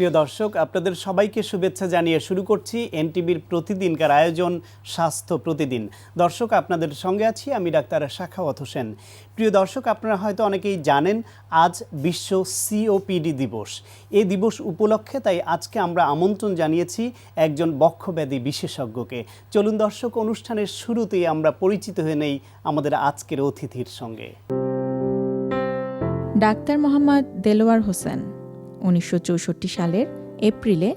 প্রিয় দর্শক, আপনাদের সবাইকে শুভেচ্ছা জানিয়ে শুরু করছি এনটিভির প্রতিদিনকার আয়োজন স্বাস্থ্য প্রতিদিন। দর্শক, আপনাদের সঙ্গে আছি আমি ডাক্তার সাখাওয়াত হোসেন। প্রিয় দর্শক, আপনারা হয়তো অনেকেই জানেন আজ বিশ্ব সিওপিডি দিবস। এই দিবস উপলক্ষে তাই আজকে আমরা আমন্ত্রণ জানিয়েছি একজন বক্ষব্যাধি বিশেষজ্ঞকে। চলুন দর্শক, অনুষ্ঠানের শুরুতেই আমরা পরিচিত হয়ে নেই আমাদের আজকের অতিথির সঙ্গে। ডাক্তার মোহাম্মদ দেলোয়ার হোসেন 1964 সালের এপ্রিলে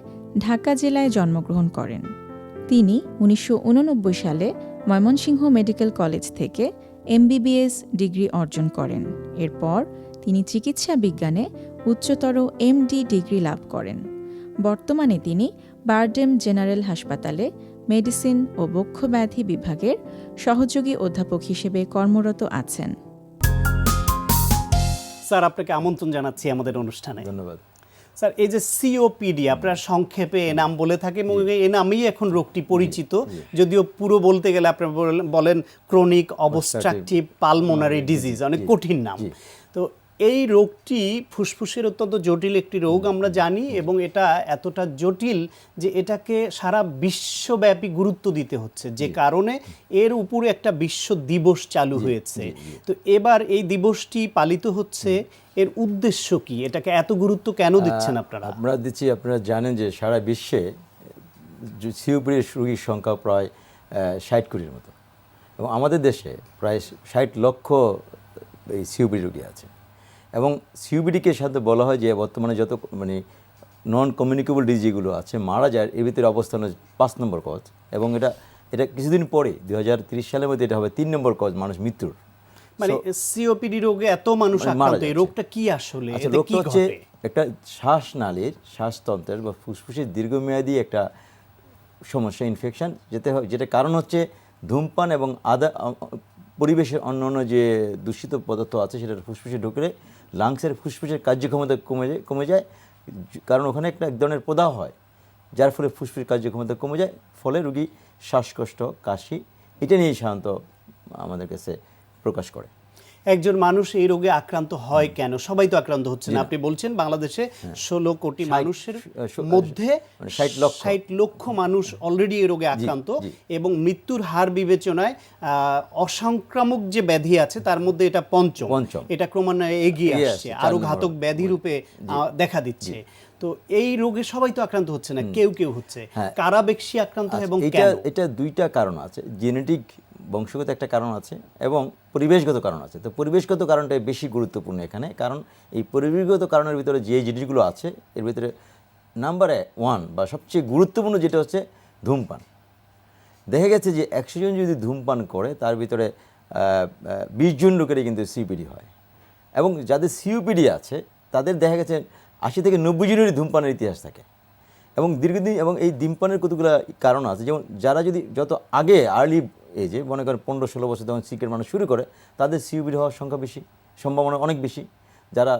ঢাকা জেলায় জন্মগ্রহণ করেন। তিনি 1989 সালে ময়মনসিংহ মেডিকেল কলেজ থেকে এমবিবিএস ডিগ্রি অর্জন করেন। এরপর তিনি চিকিৎসা বিজ্ঞানে উচ্চতর এমডি ডিগ্রি লাভ করেন। বর্তমানে তিনি বারডেম জেনারেল হাসপাতালে মেডিসিন ও বক্ষব্যাধি বিভাগের সহযোগী অধ্যাপক হিসেবে কর্মরত আছেন। স্যার, আপনাকে আমন্ত্রণ জানাচ্ছি আমাদের অনুষ্ঠানে। ধন্যবাদ স্যার, এই যে সিওপিডি আপনারা সংক্ষেপে এ নাম বলে থাকেন এবং এ নামেই এখন রোগটি পরিচিত, যদিও পুরো বলতে গেলে আপনারা বলেন ক্রনিক অবস্ট্রাকটিভ পালমোনারি ডিজিজ, অনেক কঠিন নাম। তো এই রোগটি ফুসফুসের অত্যন্ত জটিল একটি রোগ আমরা জানি, এবং এটা এতটা জটিল যে এটাকে সারা বিশ্বব্যাপী গুরুত্ব দিতে হচ্ছে, যে কারণে এর উপরে একটা বিশ্ব দিবস চালু হয়েছে। তো এবার এই দিবসটি পালিত হচ্ছে, এর উদ্দেশ্য কি? এটাকে এত গুরুত্ব কেন দিচ্ছেন আপনারা? আমরা দিচ্ছি, আপনারা জানেন যে সারা বিশ্বে সিওপিডি রোগীর সংখ্যা প্রায় 60 কোটির মতো, এবং আমাদের দেশে প্রায় 60 লক্ষ এই সিওপিডি রোগী আছে। এবং সিওপিডিকে সাথে বলা হয় যে বর্তমানে যত নন কমিউনিকেবল ডিজিজ যেগুলো আছে মারা যায়, এর ভিতরে অবস্থান 5 নম্বর কজ, এবং এটা কিছুদিন পরে 2030 সালের মধ্যে এটা হবে 3 নম্বর কজ মানুষ মৃত্যুর। মানে সিওপিডি রোগে এত মানুষ আক্রান্ত, এই রোগটা কি আসলে? রোগটা হচ্ছে একটা শ্বাসনালীর, শ্বাসতন্ত্রের বা ফুসফুসের দীর্ঘমেয়াদী একটা সমস্যা, ইনফেকশন, যেটা কারণ হচ্ছে ধূমপান এবং পরিবেশের অন্যান্য যে দূষিত পদার্থ আছে সেটা ফুসফুসে ঢুকলে লাংসের ফুসফুসের কার্যক্ষমতা কমে যায়, কারণ ওখানে এক ধরনের প্রদাহ হয়, যার ফলে ফুসফুসের কার্যক্ষমতা কমে যায়, ফলে রোগী শ্বাসকষ্ট, কাশি, এটা নিয়েই সাধারণত আমাদের কাছে প্রকাশ করে। একজন মানুষ এই রোগে আক্রান্ত হয় কেন? সবাই তো আক্রান্ত হচ্ছে না। আপনি বলছেন বাংলাদেশে 16 কোটি মানুষের মধ্যে 60 লক্ষ মানুষ অলরেডি এই রোগে আক্রান্ত, এবং মৃত্যুর হার বিবেচনায় অসংক্রামক যে ব্যাধি আছে তার মধ্যে এটা পঞ্চম। এটা ক্রমান্বয়ে এগিয়ে আসছে, আরো ঘাতক ব্যাধি রূপে দেখা দিচ্ছে। তো এই রোগে সবাই তো আক্রান্ত হচ্ছে না, কেউ কেউ হচ্ছে। কারা বেশি আক্রান্ত হয় এবং কেন? এটা দুইটা কারণ আছে, জেনেটিক বংশগত একটা কারণ আছে এবং পরিবেশগত কারণ আছে। তো পরিবেশগত কারণটা বেশি গুরুত্বপূর্ণ এখানে, কারণ এই পরিবেশগত কারণের ভিতরে যে জিনিসগুলো আছে এর ভিতরে নাম্বার 1 বা সবচেয়ে গুরুত্বপূর্ণ যেটা হচ্ছে ধূমপান। দেখা গেছে যে 100 জন যদি ধূমপান করে তার ভিতরে 20 জন লোকেরই কিন্তু সিওপিডি হয়, এবং যাদের সিওপিডি আছে তাদের দেখা গেছে 80 থেকে 90 জনেরই ধূমপানের ইতিহাস থাকে। এবং দীর্ঘদিন, এবং এই ধূমপানের কতগুলো কারণ আছে, যেমন যারা যদি যত আগে আর্লি এজে মনে করেন 15-16 বছর যখন সিগারেট মানুষ শুরু করে তাদের সিওপিডি হওয়ার সংখ্যা বেশি, সম্ভাবনা অনেক বেশি যারা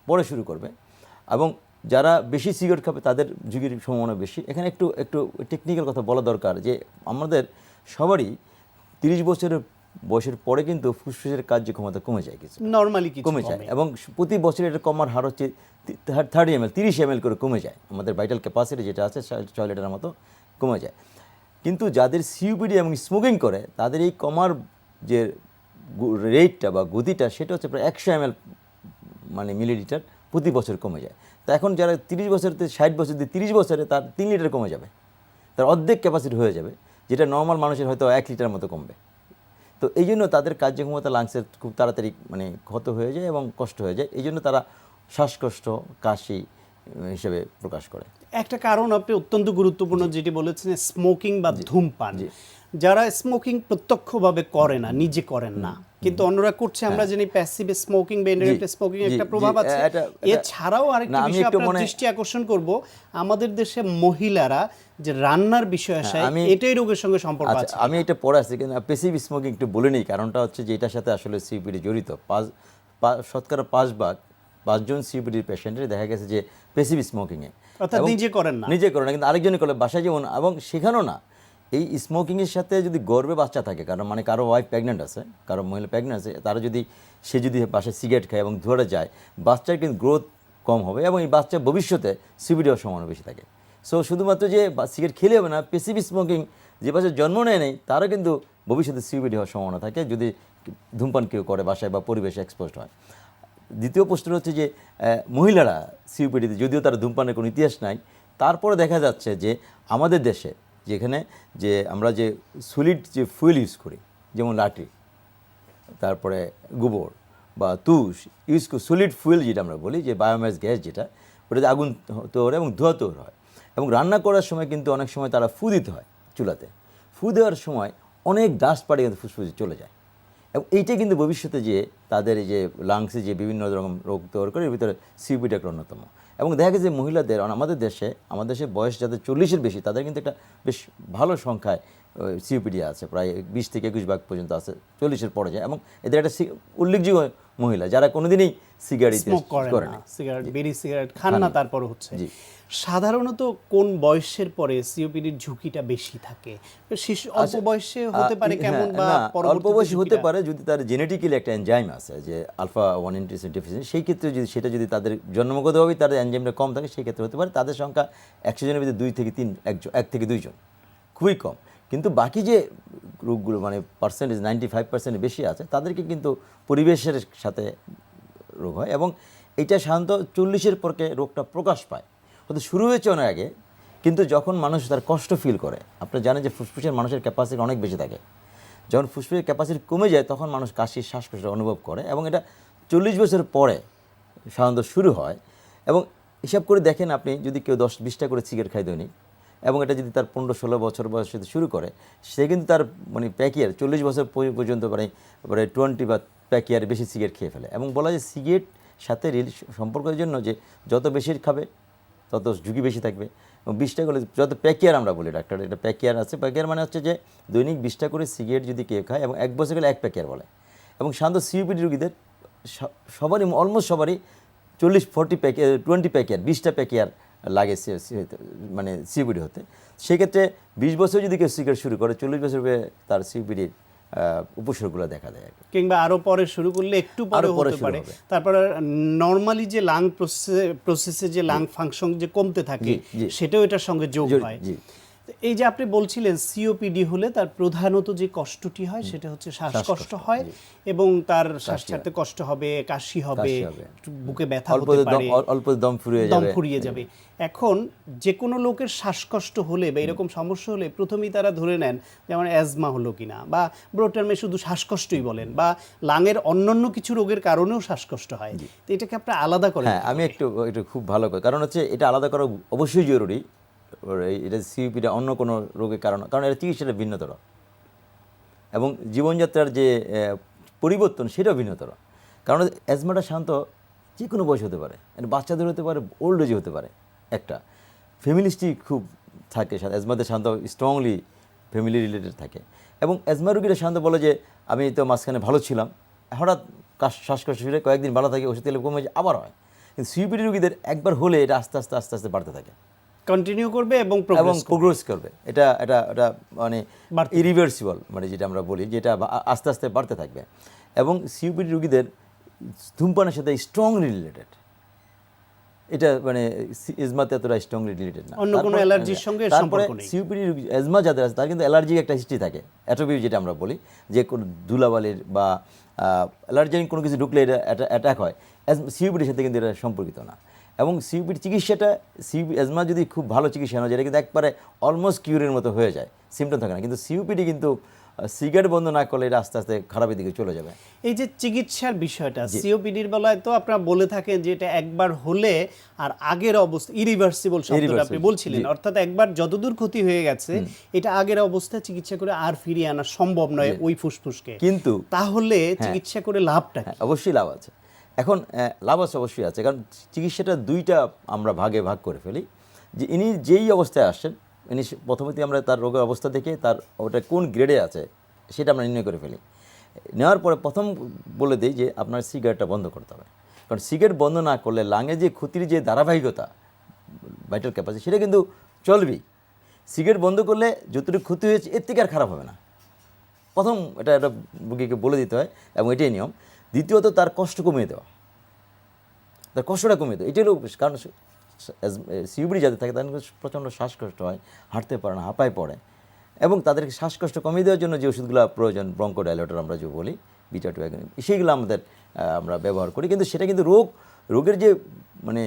পরে শুরু করবে, এবং যারা বেশি সিগারেট খাবে তাদের ঝুঁকির সম্ভাবনা বেশি। এখানে একটু টেকনিক্যাল কথা বলা দরকার যে আমাদের সবারই 30 বছরের বয়সের পরে কিন্তু ফুসফুসের কার্যক্ষমতা কমে যায়, কিছু নরমালি কমে যায়, এবং প্রতি বছর এটা কমার হার হচ্ছে 30 ml করে কমে যায়। আমাদের ভাইটাল ক্যাপাসিটি যেটা আছে 6 লিটারের মতো কমে যায়। কিন্তু যাদের সিওপিডি এবং স্মোকিং করে তাদের এই কমার যে রেটটা বা গতিটা সেটা হচ্ছে প্রায় 100 ml মিলিলিটার প্রতি বছর কমে যায়। তা এখন যারা 30 বছর থেকে 60 বছর দিয়ে 30 বছরে তার 3 লিটার কমে যাবে, তার অর্ধেক ক্যাপাসিটি হয়ে যাবে, যেটা নর্মাল মানুষের হয়তো 1 লিটার মতো কমবে। তো এই জন্য তাদের কার্যক্ষমতা লাংসের খুব তাড়াতাড়ি ক্ষত হয়ে যায় এবং কষ্ট হয়ে যায়, এই জন্য তারা শ্বাসকষ্ট, কাশি হিসেবে প্রকাশ করে। একটা কারণ আপনি অত্যন্ত গুরুত্বপূর্ণ যেটি বলেছেন, স্মোকিং বা ধূমপান। যারা স্মোকিং প্রত্যক্ষভাবে করে না, নিজে করেন না, কিন্তু অন্যরা করছে, আমরা জানি প্যাসিভ স্মোকিং বা ইনডাইরেক্ট স্মোকিং একটা প্রভাব আছে। এছাড়াও আরেকটা বিষয় আপনার দৃষ্টি আকর্ষণ করব, আমাদের দেশে মহিলারা যে রান্নার বিষয় আসে, এটাই রোগের সঙ্গে সম্পর্ক আছে। আমি এটা পড়ে আসছি, কিন্তু প্যাসিভ স্মোকিং একটু বলে নিই, কারণটা হচ্ছে যে এটার সাথে আসলে সিওপিডি জড়িত। 5 জন সিওপিডির পেশেন্টের দেখা গেছে যে প্যাসিভ স্মোকিংয়ে, অর্থাৎ নিজে করেন না, কিন্তু আরেকজনে করে বাসায় যেমন, এবং সেখানেও না। এই স্মোকিংয়ের সাথে যদি গর্ভে বাচ্চা থাকে, কারণ কারো ওয়াইফ প্রেগনেন্ট আছে, কারো মহিলা প্রেগনেন্ট আছে, তারা যদি বাসায় সিগারেট খায় এবং ধরে যায়, বাচ্চার কিন্তু গ্রোথ কম হবে এবং এই বাচ্চা ভবিষ্যতে সিবিডি হওয়ার সম্ভাবনা বেশি থাকে। সো শুধুমাত্র যে সিগারেট খেলে হবে না, প্যাসিভ স্মোকিং যে বাচ্চা জন্ম নেয় তারও কিন্তু ভবিষ্যতে সিবিডি হওয়ার সম্ভাবনা থাকে যদি ধূমপান কেউ করে বাসায় বা পরিবেশে এক্সপোজড হয়। দ্বিতীয় প্রশ্ন হচ্ছে যে মহিলারা সিওপিডিতে যদিও তার ধূমপানের কোনো ইতিহাস নাই, তারপরে দেখা যাচ্ছে যে আমাদের দেশে যেখানে যে আমরা যে সলিড যে ফুয়েল ইউজ করি যেমন লাঠি, তারপরে গোবর বা তুষ ইউজ করি, সলিড ফুয়েল যেটা আমরা বলি যে বায়োম্যাস গ্যাস যেটা, ওটাতে আগুন তৈরি এবং ধোঁয়া তৈরি হয় এবং রান্না করার সময় কিন্তু অনেক সময় তারা ফু দিতে হয় চুলাতে। ফু দেওয়ার সময় অনেক ডাস্ট পার্টি কিন্তু ফুসফুসে চলে যায় এবং এইটাই কিন্তু ভবিষ্যতে যে তাদের এই যে লাংসে যে বিভিন্ন রকম রোগ তৈরি করে এর ভিতরে সিওপিডি একটা অন্যতম। এবং দেখা গেছে যে মহিলাদের আমাদের দেশে বয়স যাদের 40-এর বেশি তাদের কিন্তু একটা বেশ ভালো সংখ্যায় সিওপিডি আছে, প্রায় 20 থেকে 21% পর্যন্ত আছে, 40-এর পরে যায় এবং এদের একটা উল্লেখযোগ্য মহিলা যারা কোনোদিনই সিগারেট স্মোক করে না, সিগারেট বিড়ি সিগারেট খান না, তারপর হচ্ছে সাধারণত কোন বয়সের পরে সিওপিডির ঝুঁকিটা বেশি থাকে? শিশু অল্প বয়সে হতে পারে কেমন, বা অল্প বয়সে হতে পারে যদি তার জেনেটিক্যালি একটা এনজাইম আছে যে আলফা 1 অ্যান্টিসিডেন্ট ডেফিসিয়েন্সি, সেই ক্ষেত্রে যদি সেটা যদি তাদের জন্মগতভাবেই তাদের এনজাইমটা কম থাকে সেই ক্ষেত্রে হতে পারে। তাদের সংখ্যা 100 জনের ভিতরে 2 থেকে 3, 1 থেকে 2 জন, খুবই কম। কিন্তু বাকি যে রোগগুলো মানে পার্সেন্টেজ 95% বেশি আছে তাদেরকে কিন্তু পরিবেশের সাথে রোগ হয় এবং এটা সাধারণত 40-এর পরকে রোগটা প্রকাশ পায়। হয়তো শুরু হয়েছে অনেক আগে, কিন্তু যখন মানুষ তার কষ্ট ফিল করে, আপনি জানেন যে ফুসফুসের মানুষের ক্যাপাসিটি অনেক বেশি থাকে, যখন ফুসফুসের ক্যাপাসিটি কমে যায় তখন মানুষ কাশি শ্বাসকষ্ট অনুভব করে এবং এটা 40 বছর পরে সাধারণত শুরু হয়। এবং হিসাব করে দেখেন আপনি যদি কেউ 10-20টা করে সিগারেট খায় দৈনিক এবং এটা যদি তার 15-16 বছর বয়স যদি শুরু করে, সে কিন্তু তার মানে প্যাকিয়ার 40 বছর পর্যন্ত মানে 20 বা প্যাকিয়ার বেশি সিগারেট খেয়ে ফেলে। এবং বলা যায় সিগারেট সাথে সম্পর্কের জন্য যে যত বেশি খাবে তত ঝুঁকি বেশি থাকবে। এবং 20টা করে যত প্যাকিয়ার আমরা বলি ডাক্তার, এটা প্যাকিয়ার আছে, প্যাকিয়ার মানে হচ্ছে যে দৈনিক 20টা করে সিগারেট যদি কেউ খায় এবং 1 বছর গেলে 1 প্যাকিয়ার বলে। এবং সাধারণত সিওপিডি রোগীদের সবারই অলমোস্ট সবারই 40-40 প্যাকিয়ার 20 প্যাকিয়ার 20টা প্যাকিয়ার লাগে মানে সিওপিডি হতে। সেক্ষেত্রে 20 বছর যদি কেউ সিগারেট শুরু করে 40 বছর তার সিওপিডির উপসর্গগুলো দেখা দেয়, কিংবা আরো পরে শুরু করলে একটু পরে হতে পারে। তারপরে নরমালি যে লাং প্রসেসে যে লাং ফাংশন যে কমতে থাকে সেটাও এটার সঙ্গে যোগ হয়। এই যে আপনি বলছিলেন সিওপিডি হলে তার প্রধানত যে কষ্টটি হয় সেটা হচ্ছে শ্বাসকষ্ট হয় এবং তার শ্বাস ছাড়তে কষ্ট হবে, কাশি হবে, বুকে ব্যথা হতে পারে, অল্প দম ফুরিয়ে যাবে। এখন যে কোনো লোকের শ্বাসকষ্ট হলে বা এরকম সমস্যা হলে প্রথমেই তারা ধরে নেন যে আমার অ্যাজমা হলো কিনা, বা ব্রড টার্মে শুধু শ্বাসকষ্টই বলেন, বা লাঙের অন্যান্য কিছু রোগের কারণেও শ্বাসকষ্ট হয়। তো এটাকে আপনি আলাদা করেন? হ্যাঁ, আমি একটু খুব ভালো করে, কারণ হচ্ছে এটা আলাদা করা অবশ্যই জরুরি। এটা সিওপিডি অন্য কোনো রোগের কারণ এটা চিকিৎসাটা ভিন্নতর এবং জীবনযাত্রার যে পরিবর্তন সেটাও ভিন্নতর। কারণ অ্যাজমাটা সাধারণত যে কোনো বয়স হতে পারে, এটা বাচ্চাদের হতে পারে, ওল্ড এজে হতে পারে। একটা ফ্যামিলিস্টিক খুব থাকে অ্যাজমাদের, সাধারণত স্ট্রংলি ফ্যামিলি রিলেটেড থাকে। এবং অ্যাজমা রোগীরা সাধারণত বলে যে আমি তো মাঝখানে ভালো ছিলাম, হঠাৎ শ্বাসকষ্ট শুরু কয়েকদিন ভালো থাকে, ওষুধ তেলে কমে যায়, আবার হয়। কিন্তু সিওপিডি রোগীদের একবার হলে এটা আস্তে আস্তে বাড়তে থাকে, কন্টিনিউ করবে এবং প্রোগ্রেস করবে। এটা মানে ইরিভার্সিবল, মানে যেটা আমরা বলি, যেটা আস্তে আস্তে বাড়তে থাকবে। এবং সিওপিডি রোগীদের ধূমপানের সাথে স্ট্রংলি রিলেটেড, এটা মানে এজমাতে এতটা স্ট্রংলি রিলেটেড না, অন্য কোনো অ্যালার্জির সঙ্গে সম্পর্ক নেই। সিওপিডি এজমা যাদের আছে তার কিন্তু অ্যালার্জিক একটা হিস্ট্রি থাকে, অ্যাটোপি যেটা আমরা বলি, যে কোনো ধুলাবালির বা অ্যালার্জেনিক কোনো কিছু ঢুকলে এটা অ্যাটাক হয়। সিওপিডির সাথে কিন্তু এটা সম্পর্কিত না। এবং সিওপিডি চিকিৎসাটা এজমা যদি খুব ভালো চিকিৎসা না, যেটা কিন্তু একবারে অলমোস্ট কিউরের মতো হয়ে যায়, সিমটম থাকে না। কিন্তু সিওপিডি কিন্তু সিগারেট বন্ধ না করলে এটা আস্তে আস্তে খারাপের দিকে চলে যাবে। এই যে চিকিৎসার বিষয়টা সিওপিডির বেলায় তো আপনারা বলে থাকেন যে এটা একবার হলে আর আগের অবস্থা ইরিভার্সিবল শব্দটা আপনি বলছিলেন, অর্থাৎ একবার যতদূর ক্ষতি হয়ে গেছে এটা আগের অবস্থায় চিকিৎসা করে আর ফিরিয়ে আনা সম্ভব নয় ওই ফুসফুসকে। কিন্তু তাহলে চিকিৎসা করে লাভটা কি? অবশ্যই লাভ আছে। এখন লাভ আছে, অবশ্যই আছে, কারণ চিকিৎসাটা দুইটা আমরা ভাগে ভাগ করে ফেলি। যে ইনি যেই অবস্থায় আসছেন, ইনি প্রথমেই আমরা তার রোগের অবস্থা দেখে তার ওটা কোন গ্রেডে আছে সেটা আমরা নির্ণয় করে ফেলি। নেওয়ার পরে প্রথম বলে দিই যে আপনার সিগারেটটা বন্ধ করতে হবে, কারণ সিগারেট বন্ধ না করলে লাঙে যে ক্ষতির যে ধারাবাহিকতা ভাইটাল ক্যাপাসিটি সেটা কিন্তু চলবেই। সিগারেট বন্ধ করলে যতটুকু ক্ষতি হয়েছে এর থেকে আর খারাপ হবে না, প্রথম এটা রোগীকে বলে দিতে হয় এবং এটাই নিয়ম। দ্বিতীয়ত তার কষ্ট কমিয়ে দেওয়া, তার কষ্টটা কমিয়ে দেয়। এটাই হলো কারণ সিওপিডি যাদের থাকে তাদের প্রচণ্ড শ্বাসকষ্ট হয়, হাঁটতে পারে না, হাঁপায় পড়ে, এবং তাদেরকে শ্বাসকষ্ট কমিয়ে দেওয়ার জন্য যে ওষুধগুলো প্রয়োজন, ব্রঙ্কোডাইলেটর আমরা যে বলি, বিটা-2 অ্যাগনিস্ট, সেইগুলো আমরা ব্যবহার করি। কিন্তু সেটা কিন্তু রোগের যে মানে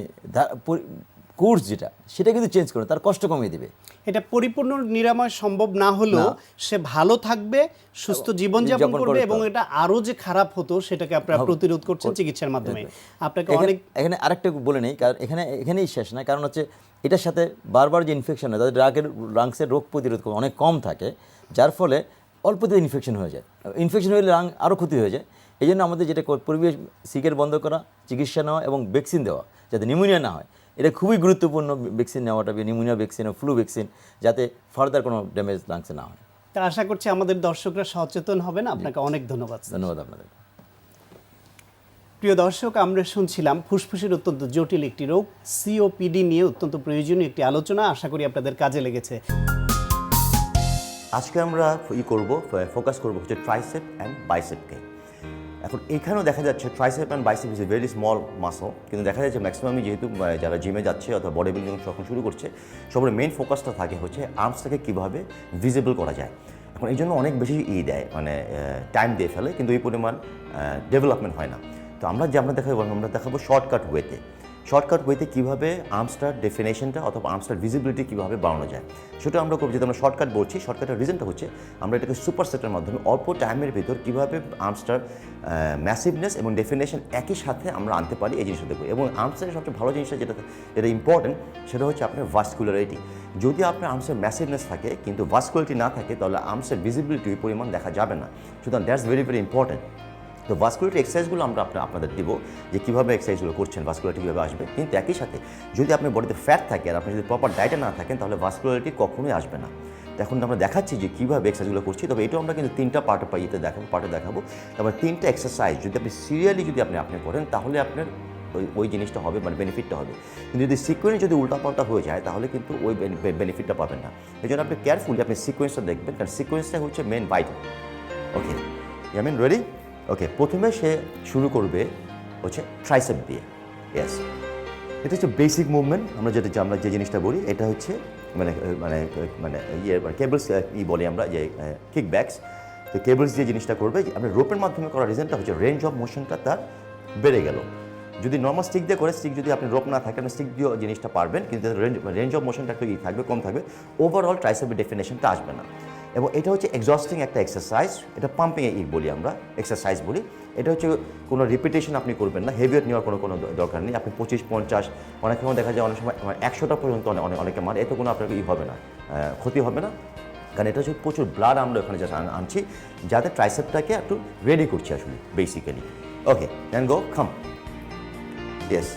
কোর্স যেটা, সেটা কিন্তু চেঞ্জ করে, তার কষ্ট কমিয়ে দেবে। এটা পরিপূর্ণ নিরাময় সম্ভব না হলেও সে ভালো থাকবে, সুস্থ জীবনযাপন করবে, এবং এটা আরো যে খারাপ হতো সেটাকে আপনারা প্রতিরোধ করছেন চিকিৎসার মাধ্যমে। আপনাকে অনেক এখানে আরেকটা বলে নেই, কারণ এখানেই শেষ না, কারণ হচ্ছে এটার সাথে বারবার যে ইনফেকশন হয়, তাদের লাংসের রোগ প্রতিরোধ অনেক কম থাকে, যার ফলে অল্পতে ইনফেকশন হয়ে যায়। ইনফেকশন হলে লাং আরও ক্ষতি হয়ে যায়। এই জন্য আমাদের যেটা পরিবেশ সিগারেট বন্ধ করা, চিকিৎসা নেওয়া এবং ভ্যাকসিন দেওয়া যাতে নিউমোনিয়া না হয়, এটা খুবই গুরুত্বপূর্ণ। ভ্যাকসিন নেওয়াটা, নিউমোনিয়া ভ্যাকসিন ও ফ্লু ভ্যাকসিন, যাতে ফার্দার কোনো ড্যামেজ লাংসে না হয়। তা আশা করছি আমাদের দর্শকরা সচেতন হবেন। আপনাকে অনেক ধন্যবাদ। ধন্যবাদ আপনাদের। প্রিয় দর্শক, আমরা শুনছিলাম ফুসফুসের অত্যন্ত জটিল একটি রোগ সিওপিডি নিয়ে অত্যন্ত প্রয়োজনীয় একটি আলোচনা। আশা করি আপনাদের কাজে লেগেছে। আজকে আমরা ফোকাস করবো হচ্ছে ট্রাইসেপ অ্যান্ড বাইসেপকে। এখন এখানেও দেখা যাচ্ছে tricep and bicep is a very small muscle, কিন্তু দেখা যাচ্ছে ম্যাক্সিমামই যেহেতু যারা জিমে যাচ্ছে অথবা বডি বিল্ডিং যখন শুরু করছে, সবার মেইন ফোকাসটা থাকে হচ্ছে আর্মসটাকে কীভাবে ভিজিবল করা যায়। এখন এই জন্য অনেক বেশি দেয়, মানে টাইম দিয়ে ফেলে, কিন্তু এই পরিমাণ ডেভেলপমেন্ট হয় না। তো আমরা দেখাবো শর্টকাট ওয়েতে কীভাবে আর্মসটার ডেফিনেশনটা অথবা আর্মসটার ভিজিবিলিটি কীভাবে বাড়ানো যায়, সেটা আমরা করবো। যেহেতু আমরা শর্টকাট বলছি, শর্টকাটের রিজনটা হচ্ছে আমরা এটাকে সুপার সেটের মাধ্যমে অল্প টাইমের ভিতর কীভাবে আর্মসটার ম্যাসিভনেস এবং ডেফিনেশন একই সাথে আমরা আনতে পারি, এই জিনিসটা দেখবো। এবং আর্মসের সবচেয়ে ভালো জিনিসটা যেটা ইম্পর্টেন্ট, সেটা হচ্ছে আপনার ভাস্কুলারিটি। যদি আপনার আর্মসের ম্যাসিভনেস থাকে কিন্তু ভাস্কুলারিটি না থাকে, তাহলে আর্মসের ভিজিবিলিটি ওই পরিমাণ দেখা যাবে না। সুতরাং দ্যাটস ভেরি ভেরি ইম্পর্টেন্ট। তো ভাস্কুলারিটি এক্সারসাইজগুলো আমরা আপনাদের দিব, যে কীভাবে এক্সারসাইজগুলো করছেন, ভাস্কুলারিটি কীভাবে আসবে। কিন্তু একই সাথে যদি আপনার বডিতে ফ্যাট থাকে আর আপনি যদি প্রপার ডায়েটে না থাকেন, তাহলে ভাস্কুলারিটি কখনোই আসবে না। এখন আমরা দেখাচ্ছি যে কীভাবে এক্সারসাইজগুলো করছি, তবে এটাও আমরা কিন্তু 3টা পার্টে দেখাবো। তারপর 3টা এক্সারসাইজ যদি আপনি সিরিয়ালি আপনি করেন, তাহলে আপনার ওই জিনিসটা হবে, মানে বেনিফিটটা হবে। কিন্তু যদি সিকোয়েন্স যদি উল্টাপাল্টা হয়ে যায়, তাহলে কিন্তু ওই বেনিফিটটা পাবেন না। এই জন্য আপনি কেয়ারফুলি আপনি সিকোয়েন্সটা দেখবেন, কারণ সিকোয়েন্সটা হচ্ছে main vital. Okay, I ready? Okay, প্রথমে সে শুরু করবে হচ্ছে ট্রাইসেপ দিয়ে। ইয়েস, এটা হচ্ছে বেসিক মুভমেন্ট। আমরা যে জিনিসটা বলি, এটা হচ্ছে কেবলস বলি আমরা, যে কিক ব্যাকস। তো কেবলস দিয়ে জিনিসটা করবে, আপনি রোপের মাধ্যমে করার রিজনটা হচ্ছে রেঞ্জ অফ মোশনটা তার বেড়ে গেল। যদি নর্মাল স্টিক দিয়ে করে, স্টিক যদি আপনি রোপ না থাকে, আপনি স্টিক দিয়েও জিনিসটা পারবেন, কিন্তু রেঞ্জ অফ মোশনটা একটু থাকবে, কম থাকবে, ওভারঅল ট্রাইসেপের ডেফিনেশনটা আসবে না। এবং এটা হচ্ছে এক্সস্টিং একটা এক্সারসাইজ, এটা পাম্পিং বলি আমরা, এক্সারসাইজ বলি। এটা হচ্ছে কোনো রিপিটেশন আপনি করবেন না, হেভি ওয়েট নেওয়ার কোনো দরকার নেই। আপনি 25-50, অনেক সময় দেখা যায়, অনেক সময় 100টা পর্যন্ত অনেকে মারে, এতে কোনো আপনার হবে না, ক্ষতি হবে না। কারণ এটা হচ্ছে প্রচুর ব্লাড আমরা ওখানে জাস্ট আনছি, যাতে ট্রাইসেপটাকে একটু রেডি করছি আসলে বেসিক্যালি। ওকে, দেন গো খাম। ইয়েস,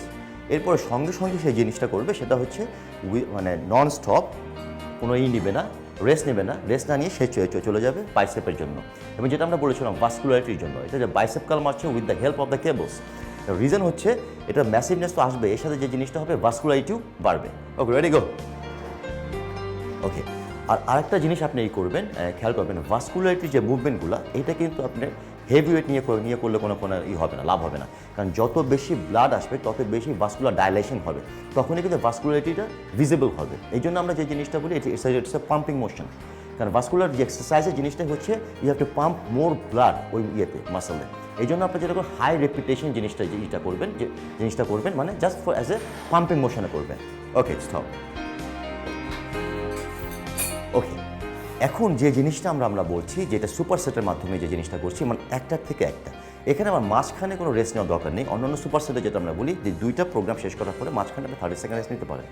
এরপরে সঙ্গে সঙ্গে সেই জিনিসটা করবে, সেটা হচ্ছে মানে নন স্টপ, কোনো নেবে না, রেস্ট নেবে না। রেস্ট না নিয়ে সে চলে যাবে বাইসেপের জন্য, এবং যেটা আমরা বলেছিলাম ভাস্কুলারিটির জন্য, এটা যে বাইসেপ কার্ল মারছে with the help of the cables. Reason হচ্ছে এটা ম্যাসিভনেস তো আসবে, এর সাথে যে জিনিসটা হবে ভাস্কুলারিটিও বাড়বে। ওকে, রেডি গো। ওকে, আর আরেকটা জিনিস আপনি করবেন, খেয়াল করবেন, ভাস্কুলারিটির যে মুভমেন্টগুলো, এটা কিন্তু আপনি হেভি ওয়েট নিয়ে করলে কোনো হবে না, লাভ হবে না। কারণ যত বেশি ব্লাড আসবে, তত বেশি ভাস্কুলার ডাইলেশন হবে, তখনই কিন্তু ভাস্কুলারিটিটা ভিজিবল হবে। এই জন্য আমরা যে জিনিসটা বলি, ইটস এ পাম্পিং মোশন। কারণ ভাস্কুলার যে এক্সারসাইজের জিনিসটা হচ্ছে you have to pump more blood ওই মাসলে। এই জন্য আপনি যেরকম হাই রেপিটেশন জিনিসটা করবেন, মানে just for as a pumping মোশনে করবেন। Okay, stop. ওকে, এখন যে জিনিসটা আমরা বলছি, যেটা সুপার সেটের মাধ্যমে যে জিনিসটা করছি, মানে একটার থেকে একটা, এখানে আমার মাঝখানে কোনো রেস্ট নেওয়ার দরকার নেই। অন্যান্য সুপার সেটে যেটা আমরা বলি, যে 2টা প্রোগ্রাম শেষ করার পরে মাঝখানে আপনি 30 সেকেন্ড রেস্ট নিতে পারেন।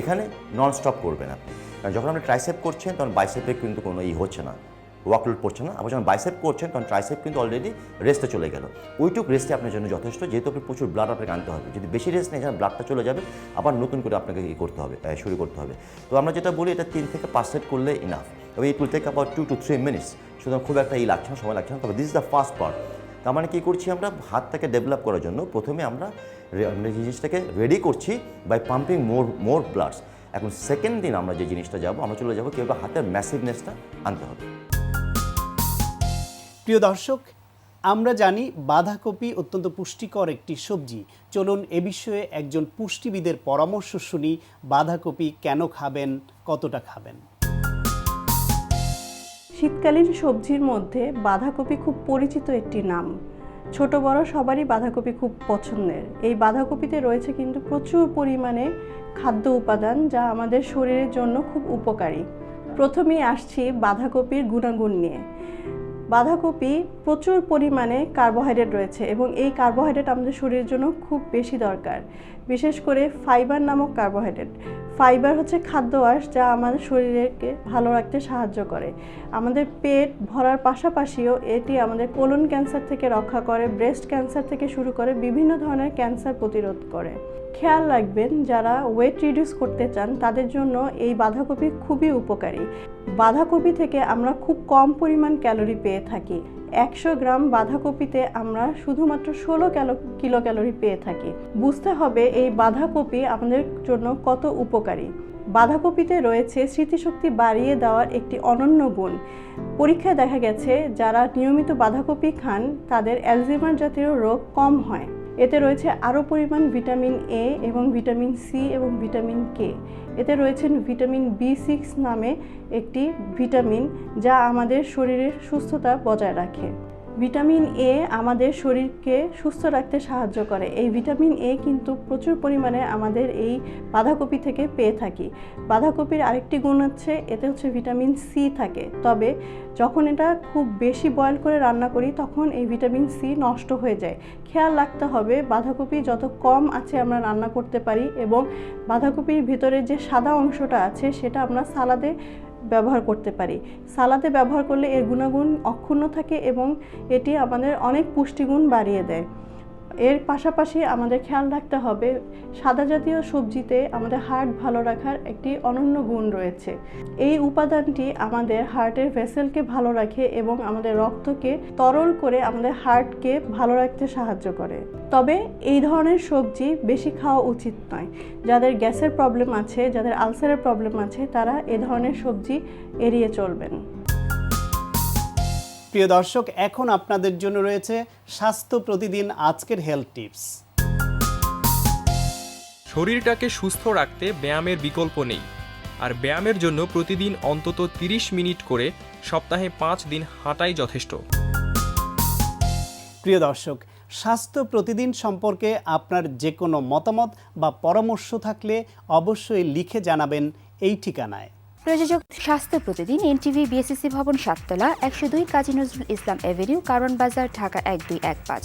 এখানে নন স্টপ করবেন আপনি, কারণ যখন আপনি ট্রাইসেপ করছেন, তখন বাইসেপে কিন্তু কোনো হচ্ছে না, ওয়ার্কলোড পড়ছে না। আবার যখন বাইসেপ করছেন, তখন ট্রাইসেপ কিন্তু অলরেডি রেস্টে চলে গেল। ওইটুক রেস্টে আপনার জন্য যথেষ্ট, যেহেতু আপনি প্রচুর ব্লাড আপনাকে আনতে হবে। যদি বেশি রেস্ট নেই, ব্লাডটা চলে যাবে, আবার নতুন করে আপনাকে শুরু করতে হবে। তো আমরা যেটা বলি, এটা 3 থেকে 5 সেট করলে ইনাফ, এবং it will take about 2 to 3 minutes. সুতরাং খুব একটা লাগছে না, সময় লাগছে না। তবে this is the first part. তার মানে কী করছি, আমরা হাতটাকে ডেভেলপ করার জন্য প্রথমে আমরা জিনিসটাকে রেডি করছি বাই পাম্পিং মোর ব্লাডস। এখন সেকেন্ড দিন আমরা যে জিনিসটা আমরা চলে যাবো কীভাবে হাতের ম্যাসিভনেসটা আনতে হবে। প্রিয় দর্শক, আমরা জানি বাঁধাকপি অত্যন্ত পুষ্টিকর একটি সবজি। চলুন এ বিষয়ে একজন পুষ্টিবিদের পরামর্শ শুনি। বাঁধাকপি কেন খাবেন, কতটা খাবেন? শীতকালীন সবজির মধ্যে বাঁধাকপি খুব পরিচিত একটি নাম। ছোট বড় সবারই বাঁধাকপি খুব পছন্দের। এই বাঁধাকপিতে রয়েছে কিন্তু প্রচুর পরিমাণে খাদ্য উপাদান, যা আমাদের শরীরের জন্য খুব উপকারী। প্রথমেই আসছি বাঁধাকপির গুণাগুণ নিয়ে। বাঁধাকপি প্রচুর পরিমাণে কার্বোহাইড্রেট রয়েছে এবং এই কার্বোহাইড্রেট আমাদের শরীরের জন্য খুব বেশি দরকার, বিশেষ করে ফাইবার নামক কার্বোহাইড্রেট। ফাইবার হচ্ছে খাদ্য আঁশ, যা আমাদের শরীরকে ভালো রাখতে সাহায্য করে। আমাদের পেট ভরার পাশাপাশিও এটি আমাদের কোলন ক্যান্সার থেকে রক্ষা করে, ব্রেস্ট ক্যান্সার থেকে শুরু করে বিভিন্ন ধরনের ক্যান্সার প্রতিরোধ করে। খেয়াল রাখবেন, যারা ওয়েট রিডিউস করতে চান তাদের জন্য এই বাঁধাকপি খুবই উপকারী। বাঁধাকপি থেকে আমরা খুব কম পরিমাণ ক্যালোরি পেয়ে থাকি। 100 গ্রাম বাঁধাকপিতে আমরা শুধুমাত্র 16 কিলো ক্যালোরি পেয়ে থাকি। বুঝতে হবে এই বাঁধাকপি আমাদের জন্য কত উপকারী। বাঁধাকপিতে রয়েছে স্মৃতিশক্তি বাড়িয়ে দেওয়ার একটি অনন্য গুণ। পরীক্ষায় দেখা গেছে যারা নিয়মিত বাঁধাকপি খান তাদের অ্যালজাইমার জাতীয় রোগ কম হয়। এতে রয়েছে আরও পরিমাণ ভিটামিন এ এবং ভিটামিন সি এবং ভিটামিন কে। এতে রয়েছেন ভিটামিন B6 নামে একটি ভিটামিন, যা আমাদের শরীরের সুস্থতা বজায় রাখে। ভিটামিন এ আমাদের শরীরকে সুস্থ রাখতে সাহায্য করে। এই ভিটামিন এ কিন্তু প্রচুর পরিমাণে আমাদের এই বাঁধাকপি থেকে পেয়ে থাকি। বাঁধাকপির আরেকটি গুণ হচ্ছে এতে হচ্ছে ভিটামিন সি থাকে, তবে যখন এটা খুব বেশি বয়েল করে রান্না করি তখন এই ভিটামিন সি নষ্ট হয়ে যায়। খেয়াল রাখতে হবে বাঁধাকপি যত কম আছে আমরা রান্না করতে পারি, এবং বাঁধাকপির ভিতরে যে সাদা অংশটা আছে সেটা আমরা সালাদে ব্যবহার করতে পারি। সালাদে ব্যবহার করলে এর গুণাগুণ অক্ষুণ্ণ থাকে এবং এটি আমাদের অনেক পুষ্টিগুণ বাড়িয়ে দেয়। এর পাশাপাশি আমাদের খেয়াল রাখতে হবে সাদা জাতীয় সবজিতে আমাদের হার্ট ভালো রাখার একটি অনন্য গুণ রয়েছে। এই উপাদানটি আমাদের হার্টের ভেসেলকে ভালো রাখে এবং আমাদের রক্তকে তরল করে আমাদের হার্টকে ভালো রাখতে সাহায্য করে। তবে এই ধরনের সবজি বেশি খাওয়া উচিত নয়। যাদের গ্যাসের প্রবলেম আছে, যাদের আলসারের প্রবলেম আছে, তারা এ ধরনের সবজি এড়িয়ে চলবেন। প্রিয় দর্শক, এখন আপনাদের জন্য রয়েছে স্বাস্থ্য প্রতিদিন আজকের হেলথ টিপস। শরীরটাকে সুস্থ রাখতে ব্যায়ামের বিকল্প নেই, আর ব্যায়ামের জন্য প্রতিদিন অন্তত 30 মিনিট করে সপ্তাহে 5 দিন হাঁটাই যথেষ্ট। প্রিয় দর্শক, স্বাস্থ্য প্রতিদিন সম্পর্কে আপনার যে কোনো মতামত বা পরামর্শ থাকলে অবশ্যই লিখে জানাবেন এই ঠিকানায়। প্রযোজক স্বাস্থ্য প্রতিদিন, এনটিভি, বিএসসি ভবন, 7 তলা, 102 কাজী নজরুল ইসলাম এভিনিউ, কারওয়ান বাজার, ঢাকা 1215।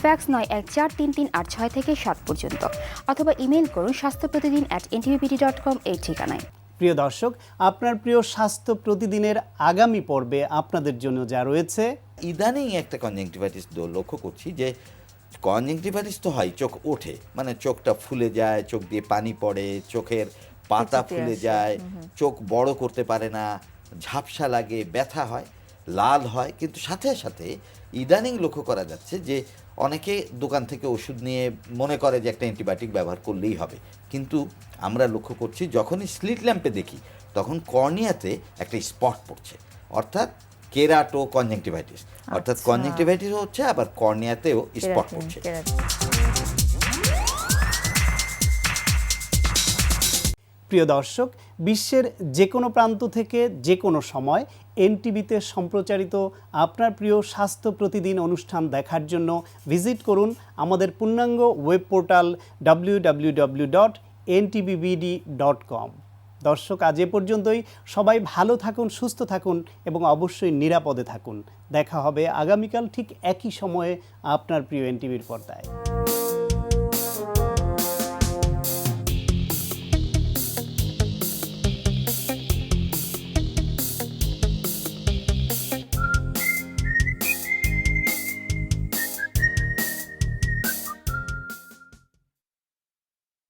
ফ্যাক্স 914338 থেকে 7 পর্যন্ত, অথবা ইমেইল করুন স্বাস্থ্যপ্রতিদিন@ntvbd.com এই ঠিকানায়। প্রিয় দর্শক, আপনার প্রিয় স্বাস্থ্য প্রতিদিনের আগামী পর্বে আপনাদের জন্য যা রয়েছে। ইদানিং একটা কনজাংটিভাইটিস লক্ষ্য করছি যে কনজাংটিভাইটিস তো হয়, চোখ ওঠে, মানে চোখটা ফুলে যায়, চোখ দিয়ে পানি পড়ে, চোখের পাতা ফুলে যায়, চোখ বড় করতে পারে না, ঝাপসা লাগে, ব্যথা হয়, লাল হয়। কিন্তু সাথে সাথে ইদানিং লক্ষ্য করা যাচ্ছে যে অনেকে দোকান থেকে ওষুধ নিয়ে মনে করে যে একটা অ্যান্টিবায়োটিক ব্যবহার করলেই হবে, কিন্তু আমরা লক্ষ্য করছি যখনই স্লিট ল্যাম্পে দেখি তখন কর্নিয়াতে একটা স্পট পড়ছে, অর্থাৎ কেরাটো কনজাংটিভাইটিস, অর্থাৎ কনজাংটিভাইটিস হচ্ছে আবার কর্নিয়াতেও স্পট পড়ছে। প্রিয় দর্শক, বিশ্বের যে কোনো প্রান্ত থেকে যে কোনো সময় এনটিভিতে সম্প্রচারিত আপনার প্রিয় স্বাস্থ্য প্রতিদিন অনুষ্ঠান দেখার জন্য ভিজিট করুন আমাদের পূর্ণাঙ্গ ওয়েব পোর্টাল www.ntvbd.com। দর্শক, আজ এ পর্যন্তই। সবাই ভালো থাকুন, সুস্থ থাকুন এবং অবশ্যই নিরাপদে থাকুন। দেখা হবে আগামীকাল ঠিক একই সময়ে আপনার প্রিয় এনটিভির পর্দায়।